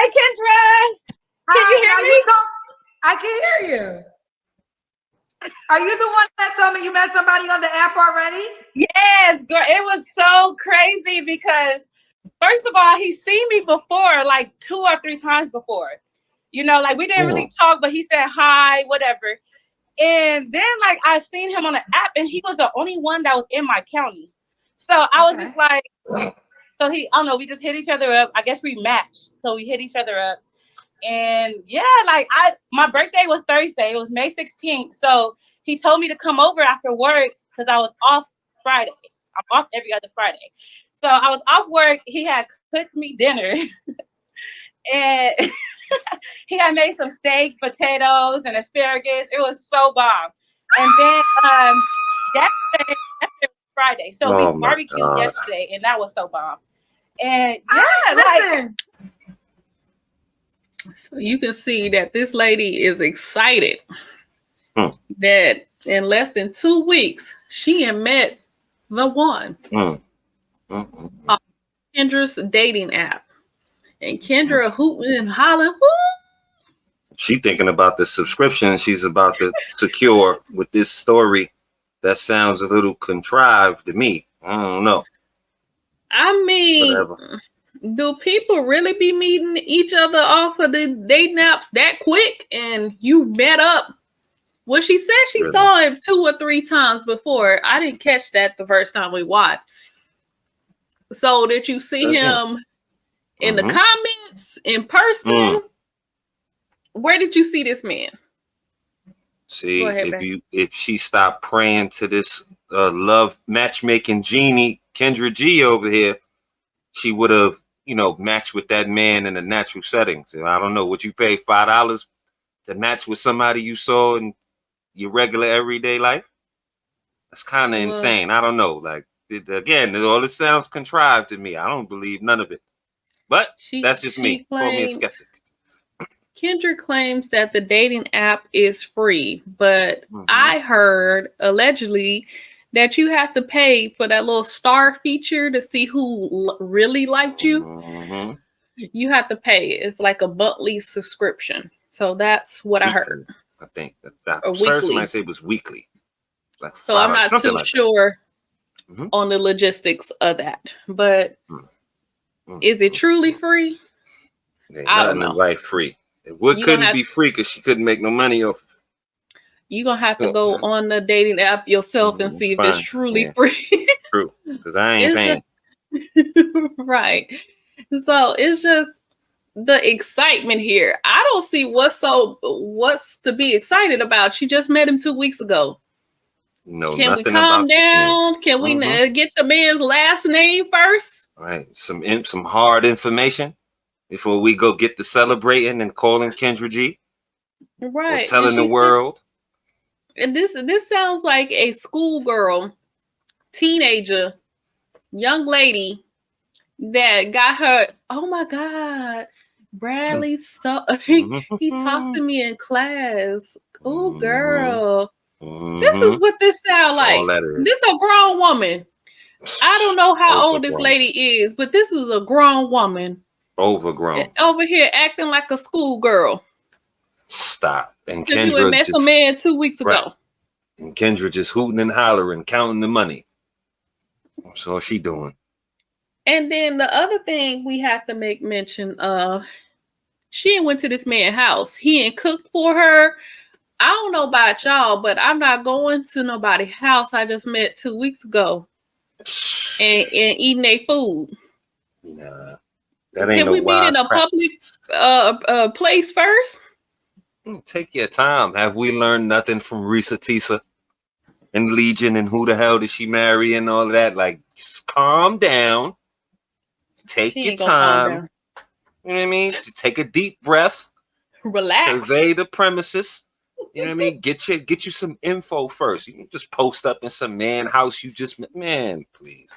Hi, Kendra. Can you hear me? I can hear you. Are you the one that told me you met somebody on the app already? Yes, girl. It was so crazy because, first of all, he's seen me before, like 2 or 3 times before. You know, like we didn't really talk, but he said hi, whatever. And then, like, I've seen him on the app, and he was the only one that was in my county. So I was just like, so I don't know, we just hit each other up. I guess we matched. So we hit each other up. And yeah, like my birthday was Thursday. It was May 16th. So he told me to come over after work because I was off Friday. I'm off every other Friday. So I was off work. He had cooked me dinner. And he had made some steak, potatoes, and asparagus. It was so bomb. And then yesterday was Friday. So we barbecued yesterday, and that was so bomb. And yeah, so you can see that this lady is excited that in less than 2 weeks, she had met the one on Kendra's dating app. And Kendra hooting and hollering, woo! She thinking about the subscription she's about to secure with this story. That sounds a little contrived to me. I don't know. I mean, whatever. Do people really be meeting each other off of the dating apps that quick? And you met up? Well, she said she saw him 2 or 3 times before. I didn't catch that the first time we watched. So did you see him in the comments, in person? Where did you see this man? See, if she stopped praying to this love matchmaking genie, Kendra G over here, she would have, matched with that man in a natural setting. So I don't know, would you pay $5 to match with somebody you saw in your regular everyday life? That's kind of insane. I don't know. Like, again, all this sounds contrived to me. I don't believe none of it. But that's just me. Call me a skeptic. Kendra claims that the dating app is free, but I heard allegedly that you have to pay for that little star feature to see who really liked you. You have to pay. It's like a monthly subscription. So that's what I heard. I think that person might say it was weekly. Like so I'm not too sure on the logistics of that. But is it truly free? I don't know. Right, free. What couldn't be free because she couldn't make no money off. You're going to have to go on the dating app yourself and see if it's truly free. True, because I ain't paying. Right. So it's just the excitement here. I don't see what's to be excited about. She just met him 2 weeks ago. No, can we calm down? Can we get the man's last name first? All right, some hard information before we go get to celebrating and calling Kendra G. Right. Or telling the world. And this sounds like a schoolgirl, teenager, young lady that got her. Oh my God, Bradley! He talked to me in class. Oh, girl, this is what this sounds like. This a grown woman. I don't know how old this lady is, but this is a grown woman. Overgrown. Over here acting like a schoolgirl. Stop. And Kendra you had met some man 2 weeks ago. And Kendra just hooting and hollering, counting the money. So what's she doing? And then the other thing we have to make mention of, she went to this man's house. He ain't cooked for her. I don't know about y'all, but I'm not going to nobody's house I just met 2 weeks ago and eating their food. Nah, that ain't Can no we meet in a public place first? Take your time. Have we learned nothing from Risa Tisa and Legion and who the hell did she marry and all of that? Like, just calm down. Take your time. You know what I mean? Just take a deep breath. Relax. Survey the premises. You know what I mean? Get you some info first. You can just post up in some man house you just met. Man, please,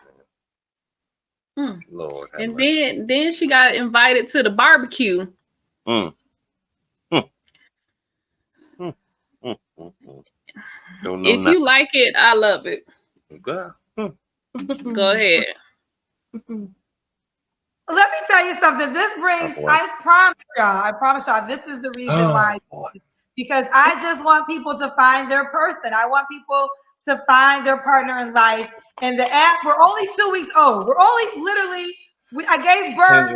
man. Lord. And then she got invited to the barbecue. If you like it, I love it. Go ahead. Let me tell you something. This brings, I promise y'all, this is the reason why. Because I just want people to find their person. I want people to find their partner in life. And the app, we're only 2 weeks old. We're only literally, I gave birth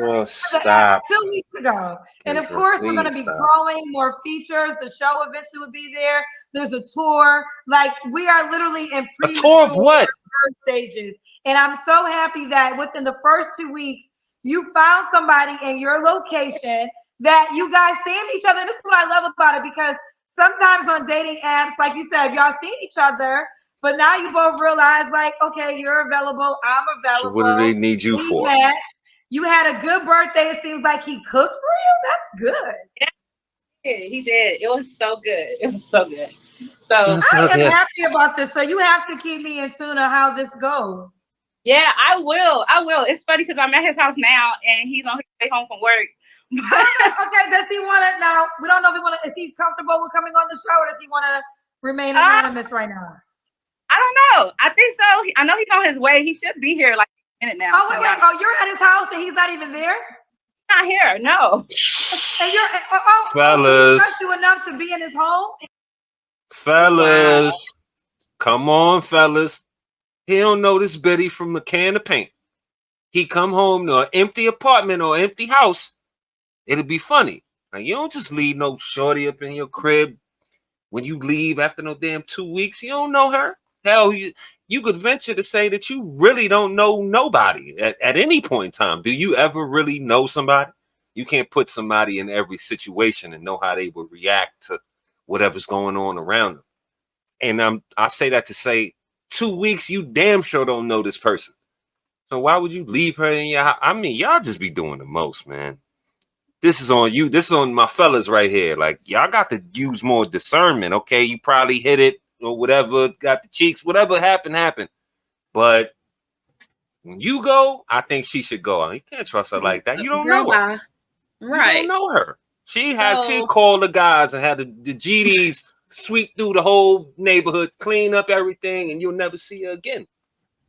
to the app 2 weeks ago. And of course, we're going to be growing more features. The show eventually will be there. There's a tour. Like, we are literally in a tour of what? Stages. And I'm so happy that within the first 2 weeks, you found somebody in your location that you guys seeing each other. This is what I love about it, because sometimes on dating apps, like you said, y'all seen each other, but now you both realize, like, okay, you're available, I'm available. So what do they need you for? Match. You had a good birthday. It seems like he cooks for you. That's good. Yeah, he did. It was so good. It was so good. So I am happy about this. So you have to keep me in tune on how this goes. Yeah, I will. It's funny because I'm at his house now and he's on his way home from work. Okay, does he want to now? We don't know if he want to. Is he comfortable with coming on the show, or does he want to remain anonymous right now? I don't know. I think so. I know he's on his way. He should be here like a minute now. Oh wait. Oh, you're at his house and he's not even there. He's not here. No. And you're fellas. He trust you enough to be in his home. Fellas, come on, fellas. He don't know this Betty from a can of paint. He come home to an empty apartment or empty house. It'll be funny. Now, you don't just leave no shorty up in your crib when you leave after no damn 2 weeks. You don't know her. Hell, you could venture to say that you really don't know nobody at any point in time. Do you ever really know somebody? You can't put somebody in every situation and know how they would react to whatever's going on around them. And I say that to say 2 weeks, you damn sure don't know this person. So why would you leave her in your house? I mean, y'all just be doing the most, man. This is on you. This is on my fellas right here. Like, y'all got to use more discernment, okay? You probably hit it or whatever, got the cheeks, whatever happened. But when you go, I think she should go. You can't trust her like that. You don't know her. Right. You don't know her. She called the guys and had the GDs sweep through the whole neighborhood, clean up everything, and you'll never see her again.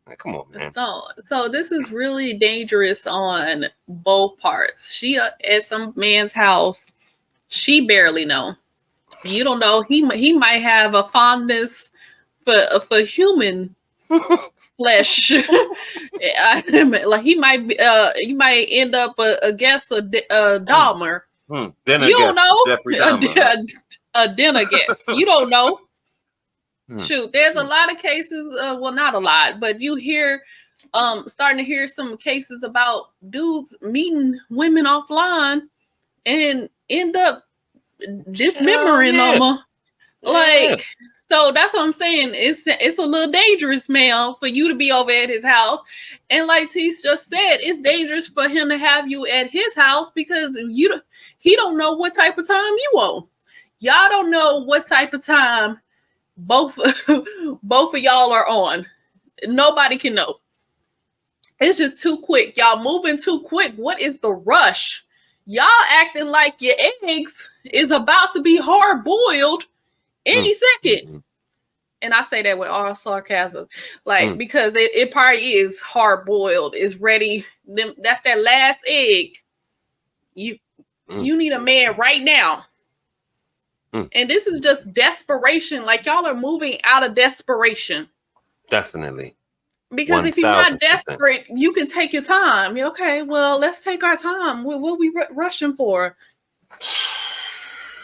Like, come on, man. So this is really dangerous on both parts. She at some man's house, she barely know. You don't know. He might have a fondness for human flesh. Like he might end up a guest a Dahmer. You don't know. A dinner guest. You don't know. Shoot, there's a lot of cases. Well, not a lot, but you hear, starting to hear some cases about dudes meeting women offline and end up dismembering them. Like, so that's what I'm saying. It's a little dangerous, man, for you to be over at his house. And like Tease just said, it's dangerous for him to have you at his house because he don't know what type of time you on. Y'all don't know what type of time both of y'all are on. Nobody can know. It's just too quick. Y'all moving too quick. What is the rush? Y'all acting like your eggs is about to be hard boiled any second. And I say that with all sarcasm, like because it probably is hard boiled. It's ready. That's that last egg. You need a man right now. And this is just desperation. Like y'all are moving out of desperation. Definitely. Because if you're not desperate, you can take your time. Okay, well, let's take our time. What are we rushing for?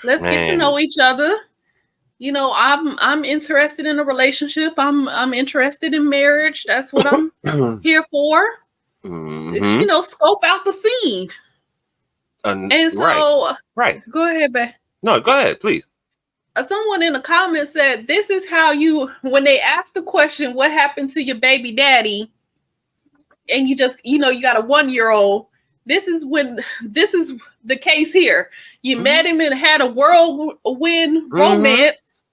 Let's get to know each other. You know, I'm interested in a relationship. I'm interested in marriage. That's what I'm here for. It's, scope out the scene. And so, right. Go ahead, babe. No, go ahead, please. Someone in the comments said, this is how when they ask the question, what happened to your baby daddy? And you just, you got a 1-year-old. This is the case here. You met him and had a whirlwind romance.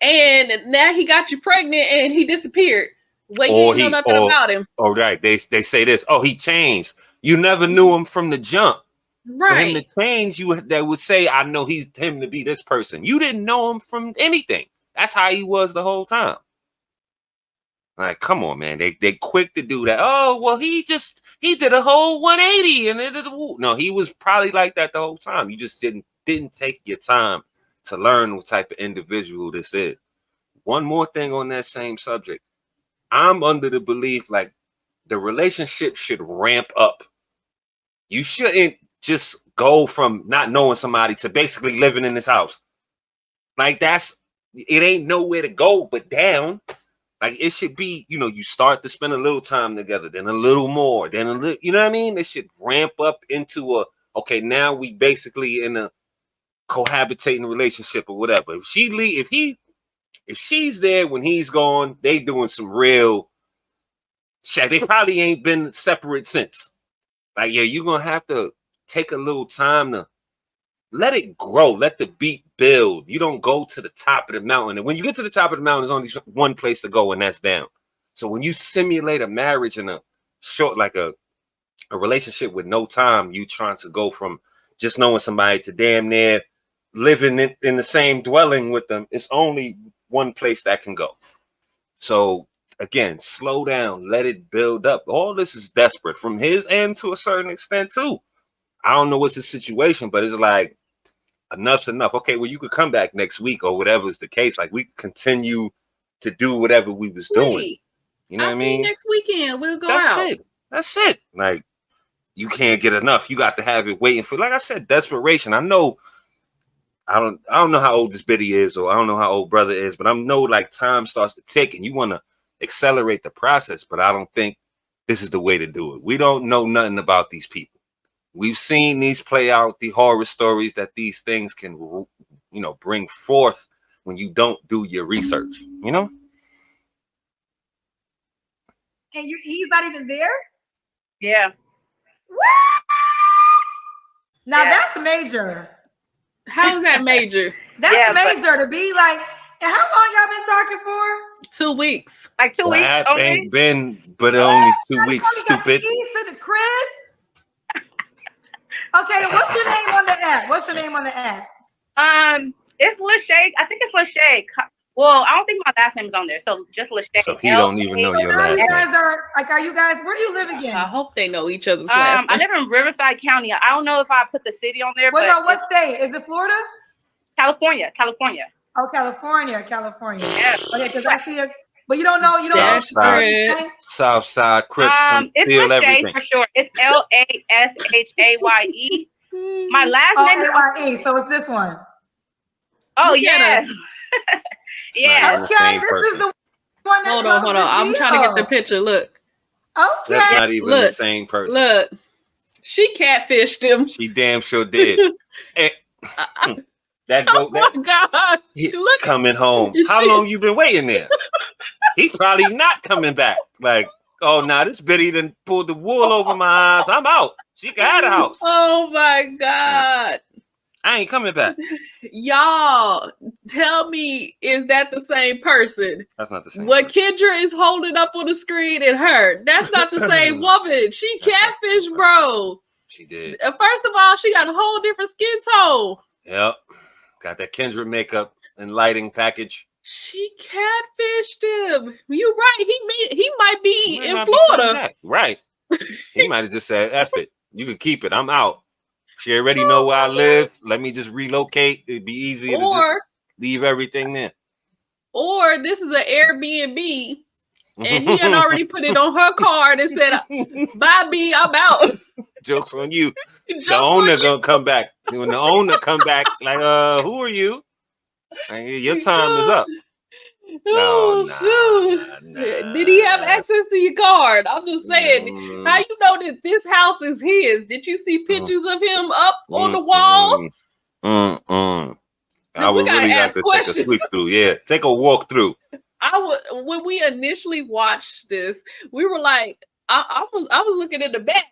And now he got you pregnant and he disappeared. Well, you didn't know nothing about him. Oh, right. They say this. Oh, he changed. You never knew him from the jump. Right. For him to change, they would say, I know he's him to be this person. You didn't know him from anything. That's how he was the whole time. Like, come on, man. They quick to do that. Oh, well, he did a whole 180 and no, he was probably like that the whole time. You just didn't take your time to learn what type of individual this is. One more thing on that same subject. I'm under the belief like the relationship should ramp up. You shouldn't just go from not knowing somebody to basically living in this house. Like it ain't nowhere to go but down. Like it should be, you start to spend a little time together, then a little more, then a little, you know what I mean? It should ramp up into okay, now we basically in a cohabitating relationship or whatever. If she's there when he's gone, they doing some real shit. They probably ain't been separate since. Like, yeah, you're gonna have to take a little time to let it grow, let the beat build. You don't go to the top of the mountain. And when you get to the top of the mountain, there's only one place to go, and that's down. So when you simulate a marriage and a relationship with no time, you trying to go from just knowing somebody to damn near living in the same dwelling with them. It's only one place that can go. So again, slow down, let it build up. All this is desperate from his end to a certain extent too. I don't know what's his situation, but it's like enough's enough. Okay, well, you could come back next week or whatever is the case. Like we continue to do whatever we was doing. You know what I mean? Next weekend we'll go out. That's it. Like you can't get enough. You got to have it waiting for. Like I said, desperation. I know. I don't know how old this biddy is, or I don't know how old brother is, but I know like time starts to tick, and you want to accelerate the process. But I don't think this is the way to do it. We don't know nothing about these people. We've seen these play out, the horror stories that these things can, bring forth when you don't do your research, And he's not even there? Yeah. Now that's major. How is that major? That's major to be like, and how long y'all been talking for? 2 weeks. Like 2 weeks. That ain't been but only 2 weeks, stupid. Keys to the crib? Okay, what's your name on the app? It's Lachey. I think it's Lachey. Well, I don't think my last name is on there, so just Lachey. So he don't even know your last name. You guys are you guys? Where do you live again? I hope they know each other's last name. I live in Riverside County. I don't know if I put the city on there. Well, no, what state? Is it Florida? California. Oh, California. Yeah. Okay, because I see it. But you don't know. Southside Crips. It's Lachey for sure. It's Lashaye. My last name is Lashayy. So it's this one. Oh yeah. Yeah. Okay, this is the one. Hold on. I'm trying to get the picture. Look. Okay. That's not even the same person. Look. She catfished him. She damn sure did. Oh my God. Look, coming home. How long you been waiting there? He probably not coming back. Like, oh, now this bitty done pulled the wool over my eyes. I'm out. She can have the house. Oh my God. I ain't coming back. Y'all, tell me, is that the same person? That's not the same. What Kendra is holding up on the screen and her, that's not the same woman. She catfish, bro. She did. First of all, she got a whole different skin tone. Yep. Got that Kendra makeup and lighting package. She catfished him. You right. He might be in Florida. Right. He might have just said, F it. You can keep it. I'm out. She already know where I live. Let me just relocate. It'd be easier to just leave everything there. Or this is an Airbnb, and he had already put it on her card and said, "Bye, B, I'm out." Joke's on you. The owner gonna come back. When the owner come back, like, who are you? Like, your time is up. Shoot. Did he have access to your card? I'm just saying. How you know that this house is his? Did you see pictures of him up on the wall? I would really like to take a sweep through. Yeah, take a walk through. When we initially watched this, we were like, I was looking in the back.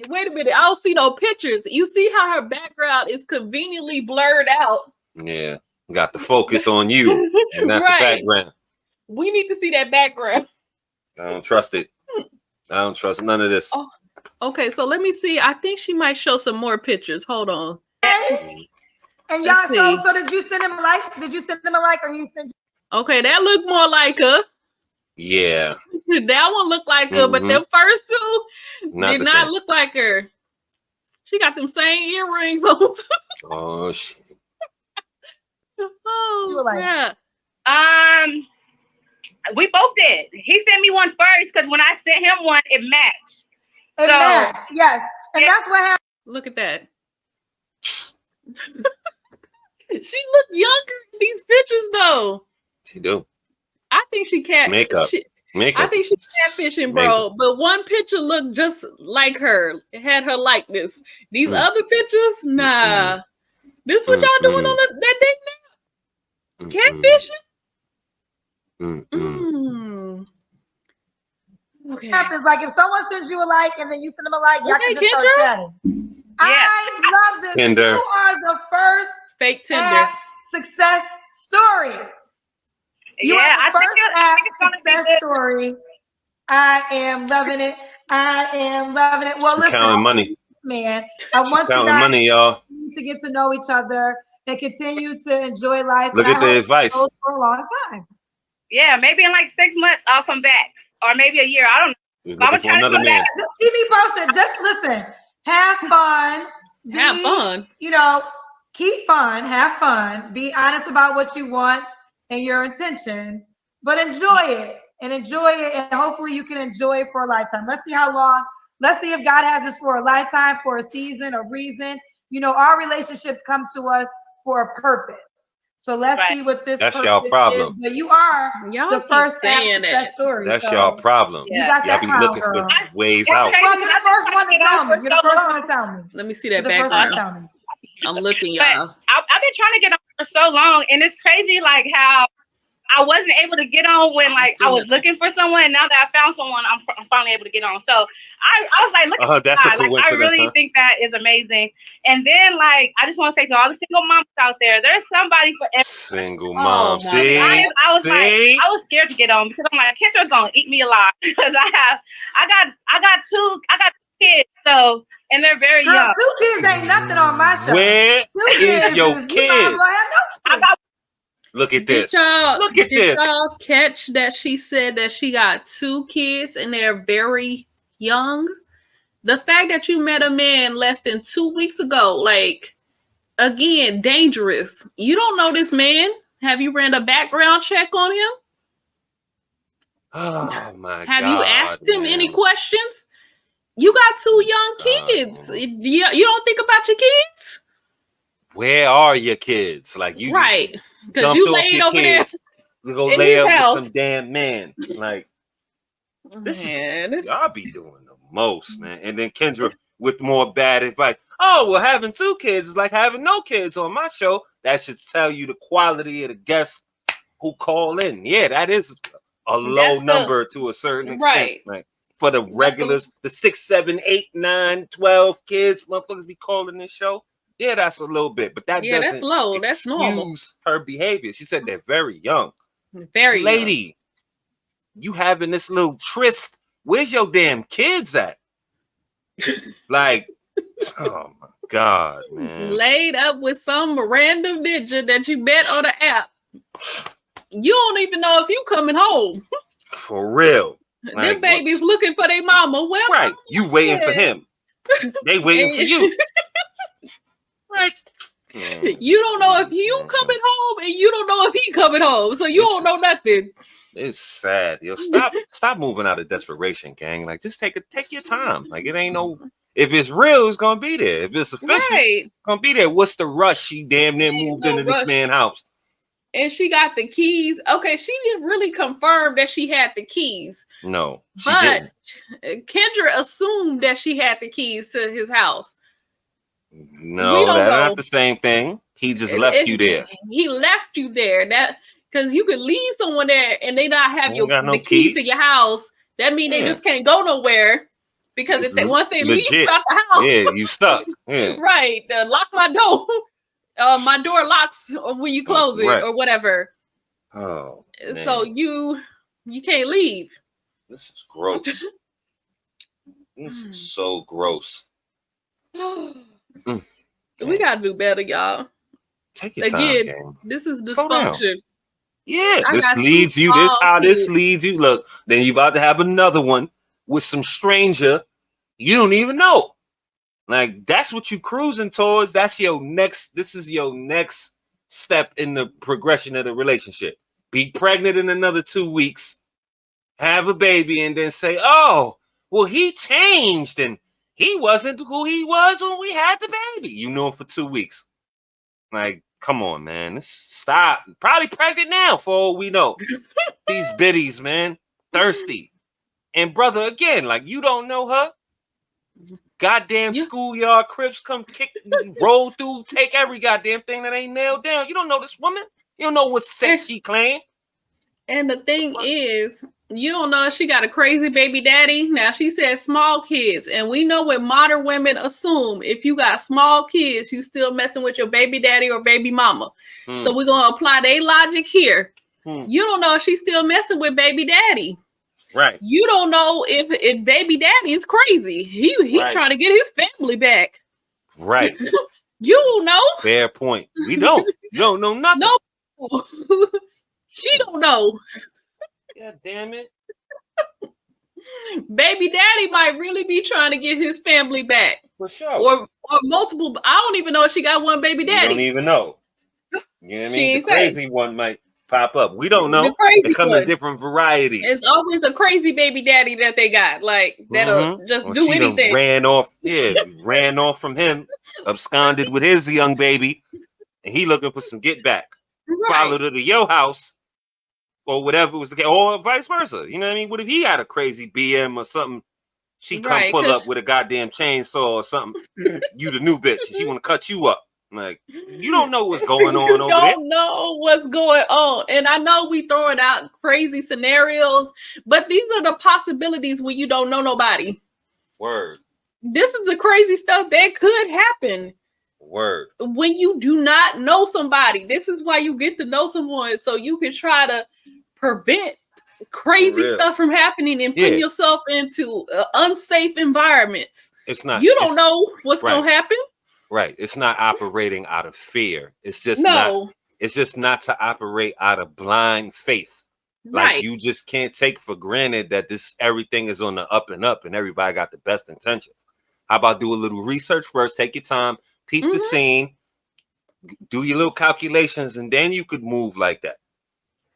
Wait a minute, I don't see no pictures. You see how her background is conveniently blurred out? Yeah. Got the focus on you and not the background. We need to see that background. I don't trust it. I don't trust none of this. Oh, okay, so let me see. I think she might show some more pictures. Hold on. And y'all, so did you send him a like? Did you send him a like, or you sent? Okay, that looked more like her. Yeah. That one looked like her, but them first two did not look like her. She got them same earrings on. Oh shit. Oh, yeah. We both did. He sent me one first because when I sent him one, it matched. It matched, yes. And that's what happened. Look at that. She looked younger in these pictures, though. She do. I think she can't. Makeup. I think she's catfishing, bro. But one picture looked just like her. It had her likeness. These other pictures, nah. This what y'all doing on that date now? Catfishing? Okay. It happens like if someone sends you a like and then you send them a like, y'all can just start chatting. Yeah. I love this. Tinder. You are the first fake Tinder success story. You are the first success story. I am loving it. I am loving it. Well, listen, counting money, man. I want you guys money, y'all, to get to know each other and continue to enjoy life. Look at the advice for a long time. Yeah, maybe in like 6 months I'll come back, or maybe a year. I don't know. I'm for another man. Just keep me posted. Just listen. Have fun. Have fun. You know, keep fun. Have fun. Be honest about what you want and your intentions, but enjoy it. And hopefully you can enjoy it for a lifetime. Let's see how long. Let's see if God has us for a lifetime, for a season, a reason. You know, our relationships come to us for a purpose. So let's see what this That's y'all problem. Is. But you are the first success story. That's y'all problem. You got that y'all be looking for ways out. Well, you're the first one to tell me. You're the first one to tell me. Let me see that background. I'm looking, y'all. I've been trying to get on for so long, and it's crazy, like how I wasn't able to get on when like I was looking for someone. And now that I found someone, I'm finally able to get on. So I was like, look at that's God. a coincidence. Like, I really think that is amazing. And then like I just want to say to all the single moms out there, there's somebody for every single mom. See, I was scared to get on because I'm like, Kendra's gonna eat me alive because I got two kids, so and they're very young. 2 kids ain't nothing on my show. Where is your kid? Look at this. Did y'all catch that she said that she got 2 kids and they're very young? The fact that you met a man less than 2 weeks ago, like, again, dangerous. You don't know this man. Have you ran a background check on him? Oh my God. Have you asked him any questions? You got 2 young kids. You don't think about your kids? Where are your kids? Like you right. Because you laid over there. You go lay up with some damn man. Like this y'all be doing the most, man. And then Kendra with more bad advice. Oh, well, having 2 kids is like having no kids on my show. That should tell you the quality of the guests who call in. Yeah, that is a low number to a certain extent. Right. Like for the regulars, the 6, 7, 8, 9, 12 kids, motherfuckers be calling this show. Yeah, that's a little bit, but that doesn't that's low. That's normal. Her behavior. She said they're very young. Very lady. Young. You having this little tryst? Where's your damn kids at? Like, oh my God, man! Laid up with some random ninja that you met on the app. You don't even know if you coming home. For real. Like, them babies looking for their mama. Well, right. You waiting for him. They waiting for you. Right. You don't know if you coming home and you don't know if he coming home. So you don't know nothing. It's sad. Yo, stop moving out of desperation, gang. Like just take your time. Like it ain't no if it's real, it's gonna be there. If it's official, it's gonna be there. What's the rush? She damn near moved into this man's house. And she got the keys. Okay, she didn't really confirm that she had the keys. No, she didn't. Kendra assumed that she had the keys to his house. No, that's not the same thing. He just left you there. He left you there. That because you could leave someone there and they not have the keys to your house. That means they just can't go nowhere because if once they leave out the house, you stuck. Yeah. Right. Lock my door. My door locks when you close it or whatever. Oh, man. So you can't leave. This is gross. This is so gross. We gotta do better, y'all. Take your time. This is dysfunction. Yeah, I this got two leads you. This small how kids. this leads you. Look, then you about to have another one with some stranger you don't even know. Like, that's what you cruising towards. That's your next. This is your next step in the progression of the relationship. Be pregnant in another 2 weeks, have a baby, and then say, "Oh, well, he changed and he wasn't who he was when we had the baby." You knew him for 2 weeks. Like, come on, man. Stop. Probably pregnant now, for all we know. These biddies, man, thirsty. And brother, again, like, you don't know her. Goddamn schoolyard Crips come kick, roll through, take every goddamn thing that ain't nailed down. You don't know this woman. You don't know what sex she claimed. And the thing is, you don't know if she got a crazy baby daddy. Now, she said small kids. And we know what modern women assume. If you got small kids, you still messing with your baby daddy or baby mama. So we're going to apply their logic here. You don't know if she's still messing with baby daddy. Right. You don't know if baby daddy is crazy. He's trying to get his family back. Right. You don't know. Fair point. We don't. You don't know nothing. No. She don't know. God damn it. Baby daddy might really be trying to get his family back. For sure. Or multiple. I don't even know if she got one baby daddy. You don't even know. You know what I mean? The crazy one might pop up. We don't know. They come in different varieties. It's always a crazy baby daddy that they got. Like, that'll just do anything. Ran off. Yeah, ran off from him. Absconded with his young baby. And he looking for some get back. Followed her to your house. Or whatever was the case, or vice versa. You know what I mean? What if he had a crazy BM or something? She come pull up with a goddamn chainsaw or something. You the new bitch. And she want to cut you up. Like, you don't know what's going on over there. You don't know what's going on. And I know we throwing out crazy scenarios, but these are the possibilities when you don't know nobody. Word. This is the crazy stuff that could happen. Word. When you do not know somebody. This is why you get to know someone, so you can try to prevent crazy stuff from happening and putting yourself into unsafe environments. It's not. You don't know what's going to happen. Right. It's not operating out of fear. It's just not. It's just not to operate out of blind faith. Like, you just can't take for granted that everything is on the up and up and everybody got the best intentions. How about do a little research first? Take your time, peep the scene, do your little calculations, and then you could move like that.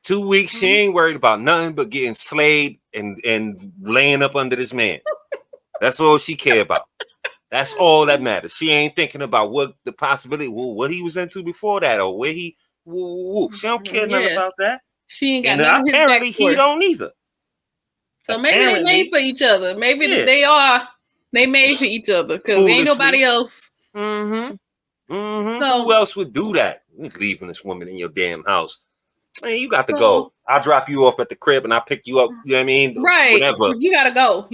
2 weeks, she ain't worried about nothing but getting slayed and laying up under this man. That's all she care about. That's all that matters. She ain't thinking about what the possibility, what he was into before that, or where he. She don't care nothing about that. She ain't got nothing. Apparently, he don't either. So maybe they made for each other. Maybe they made for each other because ain't nobody else. So, who else would do that? You leaving this woman in your damn house. Man, you got to go. I'll drop you off at the crib and I'll pick you up. You know what I mean? Right. Whatever. You gotta go.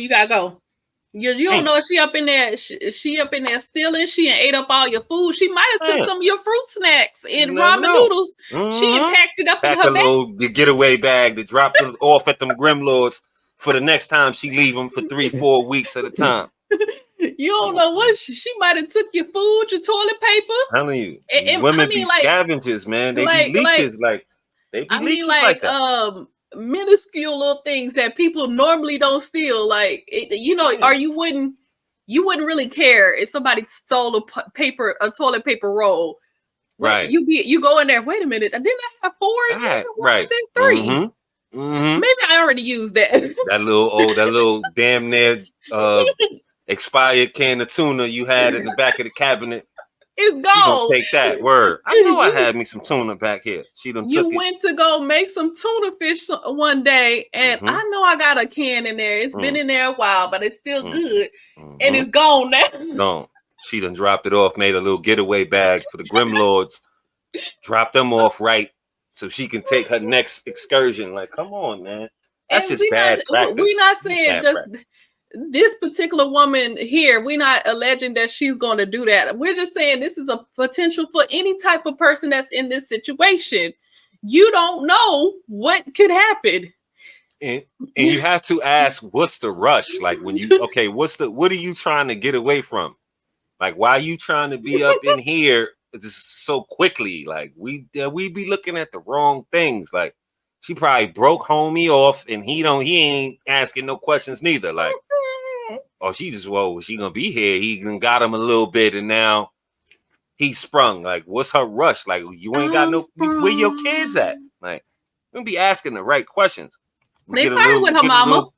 You don't know if she up in there. She up in there stealing. She ate up all your food. She might have took some of your fruit snacks and ramen noodles. She packed it up in her bag. The getaway bag to drop them off at them Grimlords for the next time she leave them for 3-4 weeks at a time. You don't know what she might have took your food, your toilet paper. I'm telling you, women be scavengers, man. They be leeches, they be leeches like that. Minuscule little things that people normally don't steal. Like, or you wouldn't really care if somebody stole a toilet paper roll. Right. You go in there. Wait a minute. Didn't I have 4? Why is it 3? Maybe I already used that. That little damn near expired can of tuna you had in the back of the cabinet. It's gone. You gonna take that word? I know I had me some tuna back here. You went to go make some tuna fish one day, and I know I got a can in there. It's been in there a while, but it's still good, and it's gone now. Gone. She done dropped it off, made a little getaway bag for the Grimlords, dropped them off right so she can take her next excursion. Like, come on, man. That's just bad practice. We're not saying just this particular woman here. We're not alleging that she's going to do that. We're just saying this is a potential for any type of person that's in this situation. You don't know what could happen. And you have to ask, what's the rush? Like, when you, what are you trying to get away from? Like, why are you trying to be up in here just so quickly? Like, we be looking at the wrong things. Like, She probably broke homie off, and he ain't asking no questions neither. Like, oh, she gonna be here. He done got him a little bit, and now he sprung. Like, what's her rush? Like, you ain't got no. Where your kids at? Like, you gonna be asking the right questions. They probably with her mama.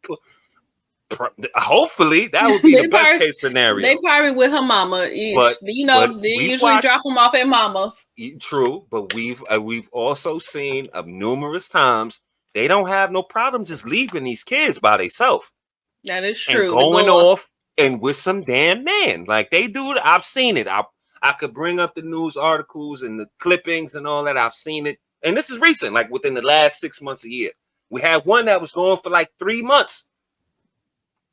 Hopefully, that would be the best case scenario. They probably with her mama, but you know, they usually drop them off at mama's. True, but we've also seen numerous times they don't have no problem just leaving these kids by themselves. That is true. And going off and with some damn man, like they do. I've seen it. I could bring up the news articles and the clippings and all that. I've seen it, and this is recent, like within the last 6 months, a year. We had one that was going for like 3 months.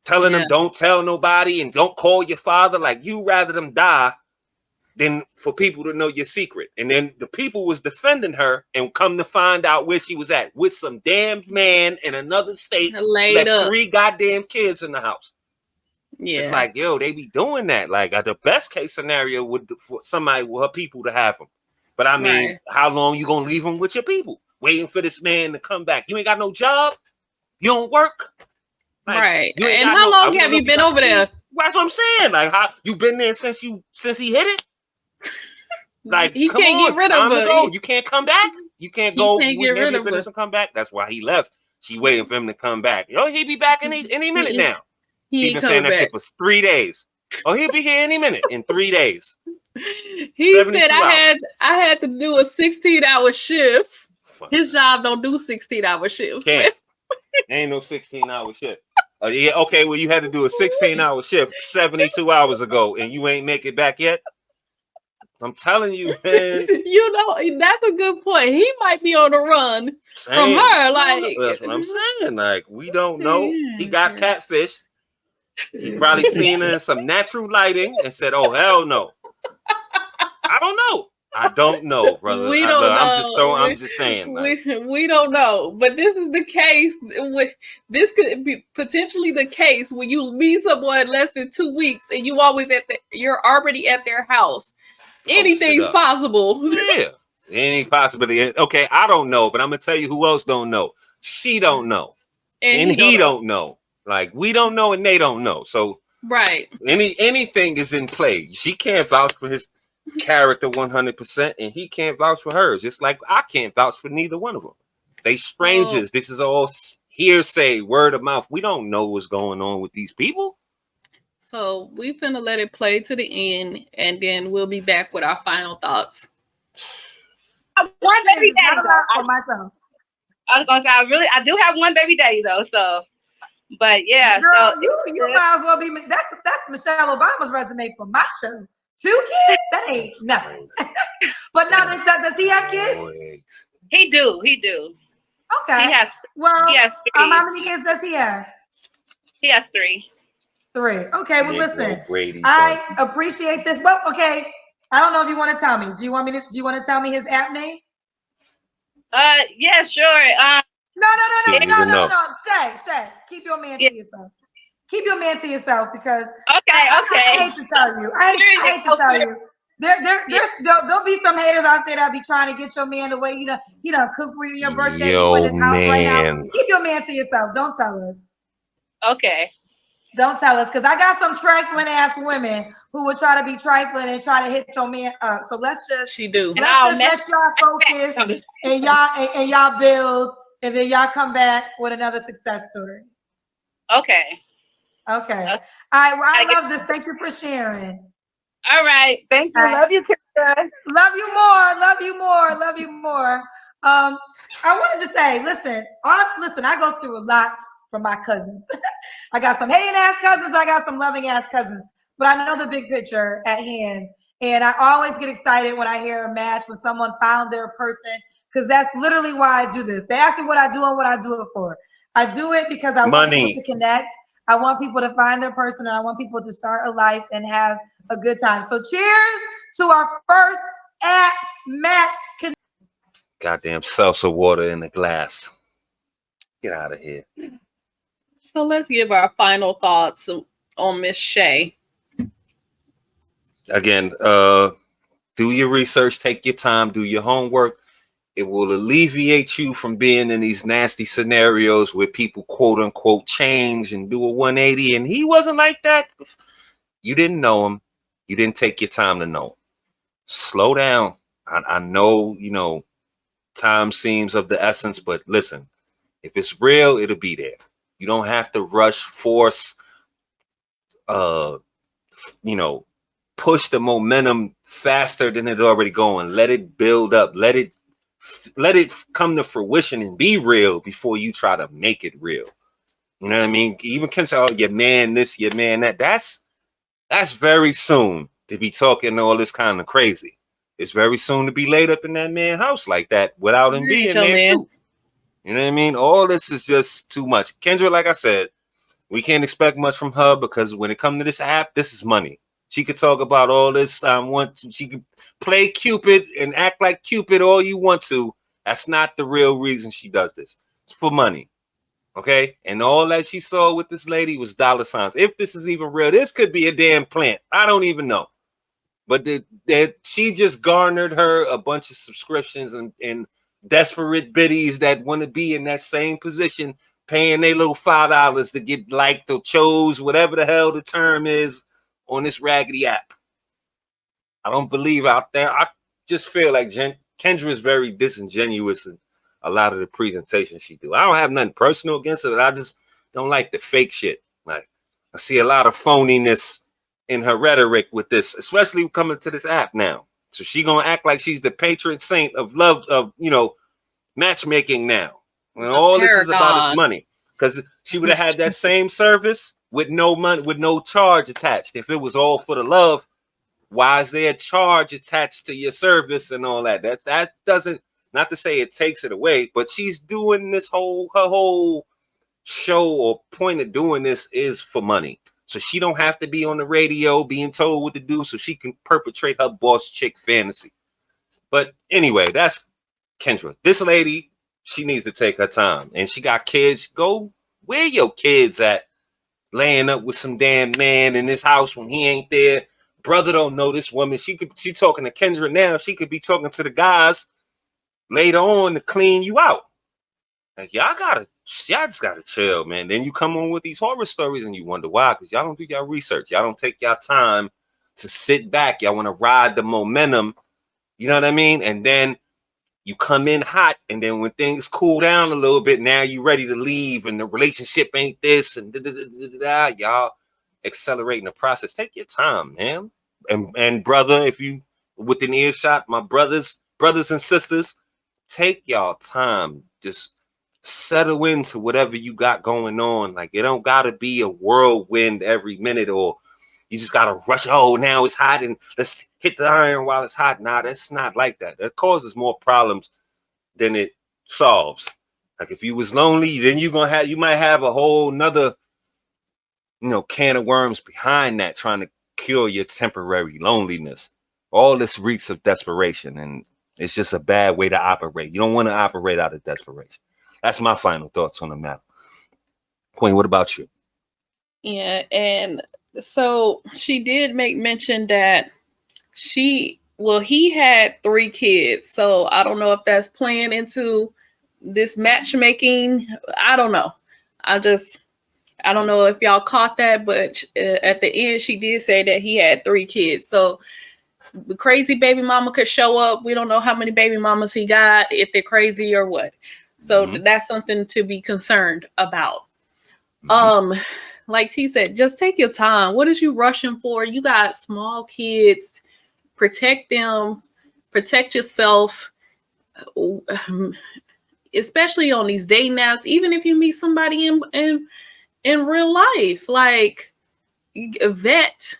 Telling them don't tell nobody and don't call your father. Like, you rather them die than for people to know your secret. And then the people was defending her and come to find out where she was at with some damn man in another state. Left 3 goddamn kids in the house. Yeah, it's like, yo, they be doing that. Like, the best case scenario would for somebody with her people to have them. But I mean, how long you gonna leave them with your people, waiting for this man to come back? You ain't got no job. You don't work. Like, and how long have you been over there? That's what I'm saying. Like, how you been there since he hit it? Like, he can't get rid of her. You can't come back. You can't go with him and come back. That's why he left. She waiting for him to come back. Yo, he'll be back any minute now. He been saying that shit for 3 days. Oh, he'll be here any minute in 3 days. He said I had to do a 16-hour shift. His job don't do 16-hour shifts. Ain't no 16-hour shift. Yeah, okay, well, you had to do a 16-hour shift 72 hours ago, and you ain't make it back yet? I'm telling you, man. You know, that's a good point. He might be on the run from her. Like, that's what I'm saying. Like, we don't know. He got catfished. He probably seen her in some natural lighting and said, oh, hell no. I don't know, brother. We don't know. I'm just saying. Like, we don't know. But this is the case. This could be potentially the case when you meet someone less than 2 weeks and you're already at their house. Anything's possible. Yeah. Any possibility. Okay, I don't know, but I'm gonna tell you who else don't know. She don't know. And he don't know. Like, we don't know and they don't know. So anything is in play. She can't vouch for his character 100%, and he can't vouch for hers, just like I can't vouch for neither one of them. They strangers. This is all hearsay, word of mouth. We don't know what's going on with these people. So we finna let it play to the end, and then we'll be back with our final thoughts. One baby daddy for myself. I was gonna say I do have one baby daddy though. So, but yeah, girl, so you might as well be. That's Michelle Obama's resume for my show. 2 kids? That ain't nothing. But now, does he have kids? He do. Okay. He has 3. How many kids does he have? He has 3. 3. Okay. Well, listen. I appreciate this. But okay, I don't know if you want to tell me. Do you want to tell me his app name? Yeah, sure. No. Shay. Keep your man to yourself. Keep your man to yourself because I hate to tell you. I hate to tell you. There'll be some haters out there that be trying to get your man away. You know, cook for your birthday in his house right now. Keep your man to yourself. Don't tell us. Okay. Don't tell us, because I got some trifling ass women who would try to be trifling and try to hit your man up. So let's just let y'all focus and y'all build, and then y'all come back with another success story. Okay. All right. Well, I love this. Thank you for sharing. All right. Thank you. Love you, Kendra. Love you more. I wanted to say, listen, I go through a lot from my cousins. I got some hating ass cousins. I got some loving ass cousins. But I know the big picture at hand. And I always get excited when I hear a match when someone found their person, because that's literally why I do this. They ask me what I do and what I do it for. I do it because I want people to connect. I want people to find their person, and I want people to start a life and have a good time. So cheers to our first app match. Goddamn salsa water in the glass. Get out of here. So let's give our final thoughts on Miss Shay. Again, do your research, take your time, do your homework. It will alleviate you from being in these nasty scenarios where people quote unquote change and do a 180. And he wasn't like that. You didn't know him. You didn't take your time to know him. Slow down. I know, you know, time seems of the essence, but listen, if it's real, it'll be there. You don't have to rush, force, you know, push the momentum faster than it's already going. Let it build up. Let it come to fruition and be real before you try to make it real. You know what I mean? Even can say, oh, your man this, your man that. That's very soon to be talking all this kind of crazy. It's very soon to be laid up in that man's house like that without him being there too. You know what I mean? All this is just too much. Kendra, like I said, we can't expect much from her because when it comes to this app, this is money. She could talk about all this. She could play Cupid and act like Cupid all you want to. That's not the real reason she does this. It's for money. Okay? And all that she saw with this lady was dollar signs. If this is even real, this could be a damn plant. I don't even know. But she just garnered her a bunch of subscriptions and desperate biddies that want to be in that same position, paying their little $5 to get liked or chose, whatever the hell the term is, on this raggedy app. I don't believe out there. I just feel like Kendra is very disingenuous in a lot of the presentations she do. I don't have nothing personal against it, but I just don't like the fake shit. Like, I see a lot of phoniness in her rhetoric with this, especially coming to this app now. So she gonna act like she's the patron saint of love, of, you know, matchmaking now. When all this is about is money. Because she would have had that same service with no money, with no charge attached. If it was all for the love, why is there a charge attached to your service and all that? That doesn't, not to say it takes it away, but she's doing this her whole show or point of doing this is for money. So she don't have to be on the radio being told what to do so she can perpetrate her boss chick fantasy. But anyway, that's Kendra. This lady, she needs to take her time. And she got kids. Go where your kids at? Laying up with some damn man in this house when he ain't there. Brother don't know this woman. She talking to Kendra now. She could be talking to the guys later on to clean you out. Like, y'all just gotta chill, man. Then you come on with these horror stories and you wonder why, because y'all don't do y'all research. Y'all don't take y'all time to sit back. Y'all want to ride the momentum. You know what I mean? And then you come in hot, and then when things cool down a little bit, now you ready to leave, and the relationship ain't this, and y'all accelerating the process. Take your time, man. And brother, if you within earshot, my brothers and sisters, take y'all time. Just settle into whatever you got going on. Like, it don't gotta be a whirlwind every minute, or you just gotta rush. Oh, now it's hot and let's hit the iron while it's hot. Nah, that's not like that. That causes more problems than it solves. Like, if you was lonely, then you might have a whole nother, can of worms behind that, trying to cure your temporary loneliness. All this reeks of desperation, and it's just a bad way to operate. You don't want to operate out of desperation. That's my final thoughts on the matter. Queen, what about you? Yeah, and so she did make mention that he had 3 kids. So I don't know if that's playing into this matchmaking. I don't know. I don't know if y'all caught that, but at the end, she did say that he had 3 kids. So the crazy baby mama could show up. We don't know how many baby mamas he got, if they're crazy or what. So that's something to be concerned about. Like T said, just take your time. What is you rushing for? You got small kids. Protect them. Protect yourself. Especially on these dating apps. Even if you meet somebody in real life, like, vet,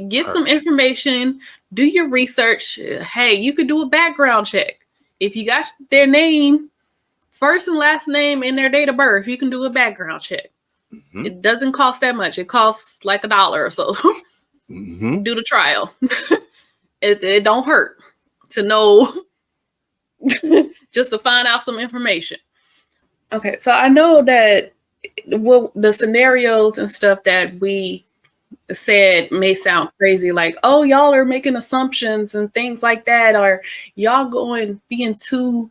get some information, do your research. Hey, you could do a background check. If you got their name, first and last name, and their date of birth, you can do a background check. It doesn't cost that much. It costs like $1 or so. Do the trial. It don't hurt to know, just to find out some information. Okay, so I know that the scenarios and stuff that we said may sound crazy, like, oh, y'all are making assumptions and things like that, or y'all being too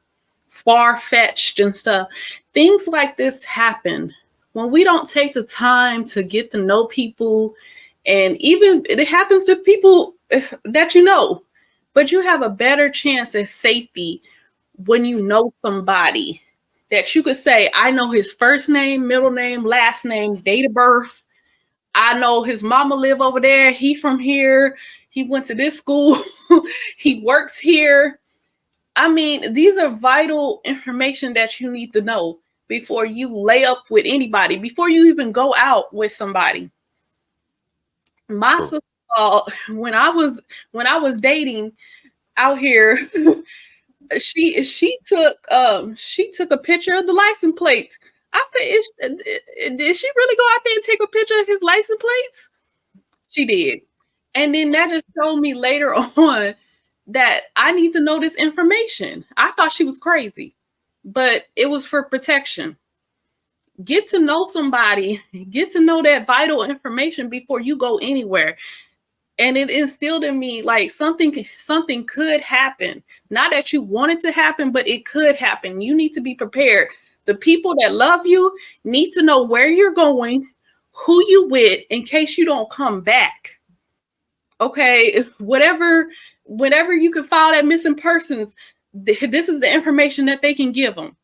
far-fetched and stuff. Things like this happen when we don't take the time to get to know people, and even it happens to people that you know, but you have a better chance at safety when you know somebody that you could say, I know his first name, middle name, last name, date of birth. I know his mama live over there. He from here. He went to this school. He works here. I mean, these are vital information that you need to know before you lay up with anybody, before you even go out with somebody. My sister, when I was dating out here, she took a picture of the license plates. I said, did she really go out there and take a picture of his license plates? She did. And then that just showed me later on that I need to know this information. I thought she was crazy, but it was for protection. Get to know somebody, get to know that vital information before you go anywhere. And it instilled in me like something could happen. Not that you want it to happen, but it could happen. You need to be prepared. The people that love you need to know where you're going, who you with, in case you don't come back. Okay, whenever you can file that missing persons, this is the information that they can give them.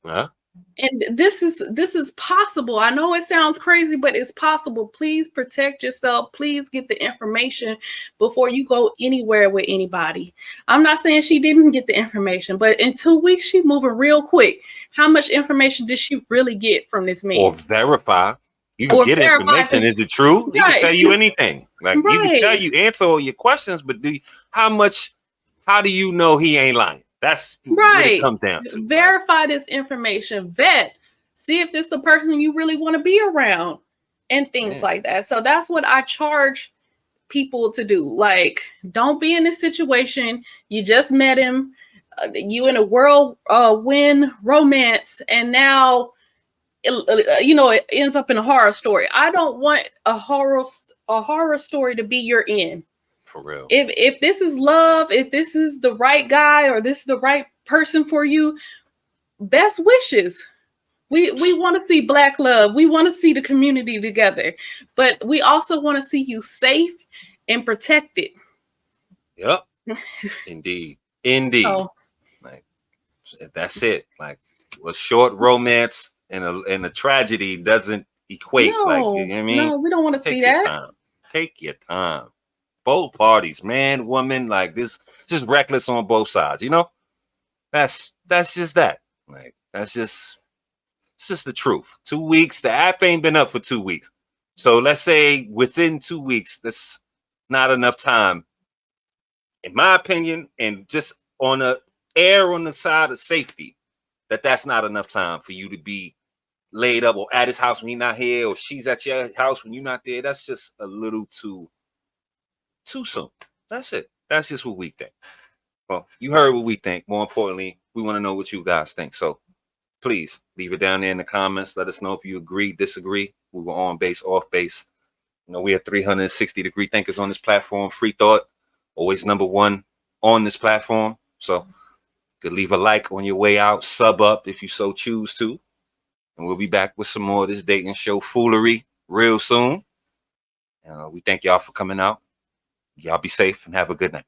Huh? And this is possible. I know it sounds crazy, but it's possible. Please protect yourself. Please get the information before you go anywhere with anybody. I'm not saying she didn't get the information, but in 2 weeks, she's moving real quick. How much information did she really get from this man? Or verify. You can get information. Is it true? He can tell you anything. Like you can tell you answer all your questions, but how do you know he ain't lying? That's what it comes down to. Verify this information. Vet. See if this is the person you really want to be around and things like that. So that's what I charge people to do. Like, don't be in this situation. You just met him. You in a whirlwind romance, and now it ends up in a horror story. I don't want a horror story to be your end. For real. If this is love, if this is the right guy or this is the right person for you, best wishes. We want to see Black love. We want to see the community together, but we also want to see you safe and protected. Yep. Indeed. So, like, that's it. Like, a short romance and a tragedy doesn't equate. No, like, you know what I mean? No, we don't want to see that. Time. Take your time. Both parties, man, woman, like this, just reckless on both sides. You know, that's just that. Like, it's just the truth. 2 weeks. The app ain't been up for 2 weeks. So let's say within 2 weeks, that's not enough time, in my opinion, and just on the side of safety, that's not enough time for you to be laid up or at his house when he's not here, or she's at your house when you're not there. That's just a little too soon. That's it. That's just what we think. Well, you heard what we think. More importantly, we want to know what you guys think. So please leave it down there in the comments. Let us know if you agree, disagree. We were on base, off base. You know, we have 360-degree thinkers on this platform. Free thought, always number one on this platform. So you could leave a like on your way out, sub up if you so choose to. And we'll be back with some more of this dating show foolery real soon. We thank y'all for coming out. Y'all be safe and have a good night.